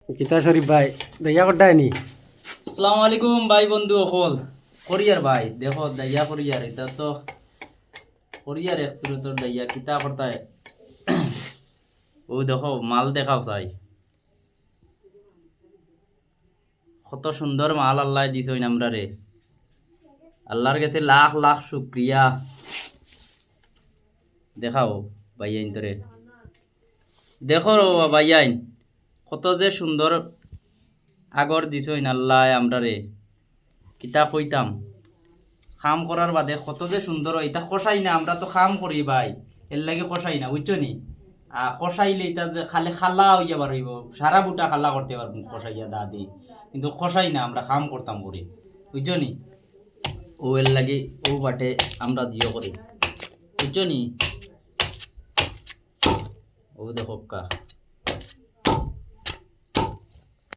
কিতা শরীফ ভাই দইয়া কড্ডায় নি আসসালামু আলাইকুম ভাই বন্ধু অকল করিয়ার ভাই দেখো দাইয়া করিয়ার এটা তো করিয়ার এক সুরতর দাইয়া কিতা করতায় ও দেখো মাল দেখাও চাই কত সুন্দর মাল আল্লাহ দিছইন আমরা রে আল্লাহর কাছে লাখ লাখ শুকরিয়া দেখাও ভাইয়াইন তোরে দেখো ভাইয়াইন কত যে সুন্দর আগর দিছইন আল্লাহ আমরা রে কিতা কইতাম খাম করার বাদে কত যে সুন্দর হয় এটা কষাই না আমরা তো খাম করি ভাই এর লাগে কষাই না বুঝছো নি কষাইলে এটা যে খালি খালা হইয়া পারইব সারা বুটা খালা করতে পারবো কষাইয়া দা দি কিন্তু কষাই না আমরা খাম করতাম করি বুঝছো নি ও এর লাগে ও বাটে আমরা দিও করি বুঝছো নি ও দেখো কা